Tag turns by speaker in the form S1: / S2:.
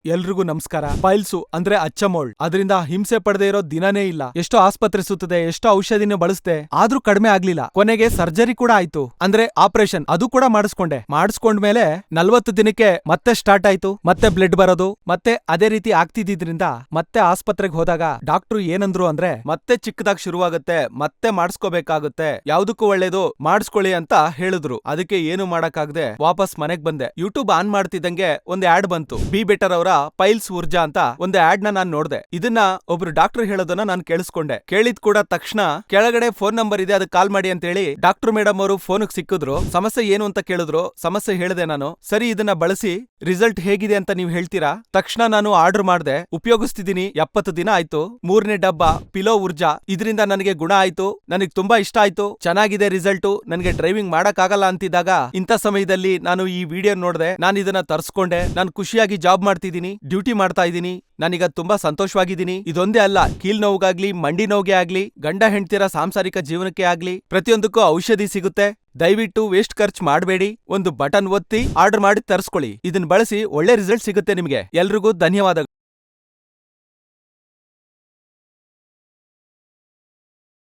S1: ಎಲ್ರಿಗೂ ನಮಸ್ಕಾರ. ಪೈಲ್ಸು ಅಂದ್ರೆ ಅಚ್ಚಮೋಳ್. ಅದರಿಂದ ಹಿಂಸೆ ಪಡೆದೇ ಇರೋ ದಿನನೇ ಇಲ್ಲ. ಎಷ್ಟೋ ಆಸ್ಪತ್ರೆ ಸುತ್ತದೆ, ಎಷ್ಟೋ ಔಷಧಿನ ಬಳಸ್ದೆ, ಆದ್ರೂ ಕಡಿಮೆ ಆಗ್ಲಿಲ್ಲ. ಕೊನೆಗೆ ಸರ್ಜರಿ ಕೂಡ ಆಯ್ತು, ಅಂದ್ರೆ ಆಪರೇಷನ್ ಅದು ಕೂಡ ಮಾಡಿಸ್ಕೊಂಡ್ಮೇಲೆ 40 ದಿನಕ್ಕೆ ಮತ್ತೆ ಸ್ಟಾರ್ಟ್ ಆಯ್ತು. ಮತ್ತೆ ಬ್ಲಡ್ ಬರೋದು, ಮತ್ತೆ ಅದೇ ರೀತಿ ಆಗ್ತಿದ್ದಿದ್ರಿಂದ ಮತ್ತೆ ಆಸ್ಪತ್ರೆಗೆ ಹೋದಾಗ ಡಾಕ್ಟ್ರು ಏನಂದ್ರು ಅಂದ್ರೆ ಮತ್ತೆ ಚಿಕ್ಕದಾಗ್ ಶುರುವಾಗುತ್ತೆ, ಮತ್ತೆ ಮಾಡಿಸ್ಕೋಬೇಕಾಗುತ್ತೆ, ಯಾವ್ದಕ್ಕೂ ಒಳ್ಳೇದು ಮಾಡಿಸ್ಕೊಳ್ಳಿ ಅಂತ ಹೇಳಿದ್ರು. ಅದಕ್ಕೆ ಏನು ಮಾಡಕ್ಕಾಗದೆ ವಾಪಸ್ ಮನೆಗ್ ಬಂದೆ. ಯೂಟ್ಯೂಬ್ ಆನ್ ಮಾಡ್ತಿದ್ದಂಗೆ ಒಂದ್ ಆಡ್ ಬಂತು. ಬಿ ಬೆಟರ್ ಅವರ ಪೈಲ್ಸ್ ಊರ್ಜಾ ಅಂತ ಒಂದು ಆಡ್ ನಾನ್ ನೋಡ್ದೆ. ಇದನ್ನ ಒಬ್ರು ಡಾಕ್ಟರ್ ಹೇಳೋದನ್ನ ನಾನು ಕೇಳಿಸ್ಕೊಂಡೆ. ಕೇಳಿದ್ ಕೂಡ ತಕ್ಷಣ ಕೆಳಗಡೆ ಫೋನ್ ನಂಬರ್ ಇದೆ, ಅದಕ್ಕೆ ಕಾಲ್ ಮಾಡಿ ಅಂತ ಹೇಳಿ ಡಾಕ್ಟರ್ ಮೇಡಮ್ ಅವರು ಫೋನ್ಗೆ ಸಿಕ್ಕಿದ್ರು. ಸಮಸ್ಯೆ ಏನು ಅಂತ ಕೇಳಿದ್ರು. ಸಮಸ್ಯೆ ಹೇಳಿದೆ ನಾನು. ಸರಿ, ಇದನ್ನ ಬಳಸಿ ರಿಸಲ್ಟ್ ಹೇಗಿದೆ ಅಂತ ನೀವು ಹೇಳ್ತೀರಾ? ತಕ್ಷಣ ನಾನು ಆರ್ಡರ್ ಮಾಡ್ದೆ, ಉಪಯೋಗಿಸ್ತಿದ್ದೀನಿ. 70 ದಿನ ಆಯ್ತು. 3ನೇ ಡಬ್ಬ ಪಿಲೋ ಊರ್ಜಾ. ಇದರಿಂದ ನನಗೆ ಗುಣ ಆಯ್ತು, ನನಗೆ ತುಂಬಾ ಇಷ್ಟ ಆಯ್ತು, ಚೆನ್ನಾಗಿದೆ ರಿಸಲ್ಟು. ನನಗೆ ಡ್ರೈವಿಂಗ್ ಮಾಡಕ್ ಆಗಲ್ಲ ಅಂತಿದ್ದಾಗ ಇಂಥ ಸಮಯದಲ್ಲಿ ನಾನು ಈ ವಿಡಿಯೋ ನೋಡ್ದೆ, ನಾನು ಇದನ್ನ ತರ್ಸ್ಕೊಂಡೆ. ನಾನು ಖುಷಿಯಾಗಿ ಜಾಬ್ ಮಾಡ್ತಿದ್ದೀನಿ, ಡ್ಯೂಟಿ ಮಾಡ್ತಾ ಇದ್ದೀನಿ. ನಾನೀಗ ತುಂಬಾ ಸಂತೋಷವಾಗಿದ್ದೀನಿ. ಇದೊಂದೇ ಅಲ್ಲ, ಕೀಲ್ ನೋವುಗಾಗ್ಲಿ, ಮಂಡಿ ನೋವಿಗೆ ಆಗ್ಲಿ, ಗಂಡ ಹೆಂಡ್ತಿರ ಸಾಂಸಾರಿಕ ಜೀವನಕ್ಕೆ ಆಗ್ಲಿ, ಪ್ರತಿಯೊಂದಕ್ಕೂ ಔಷಧಿ ಸಿಗುತ್ತೆ. ದಯವಿಟ್ಟು ವೇಸ್ಟ್ ಖರ್ಚು ಮಾಡಬೇಡಿ. ಒಂದು ಬಟನ್ ಒತ್ತಿ ಆರ್ಡರ್ ಮಾಡಿ ತರಿಸ್ಕೊಳ್ಳಿ. ಇದನ್ನ ಬಳಸಿ ಒಳ್ಳೆ ರಿಸಲ್ಟ್ ಸಿಗುತ್ತೆ ನಿಮಗೆ. ಎಲ್ರಿಗೂ ಧನ್ಯವಾದಗಳು.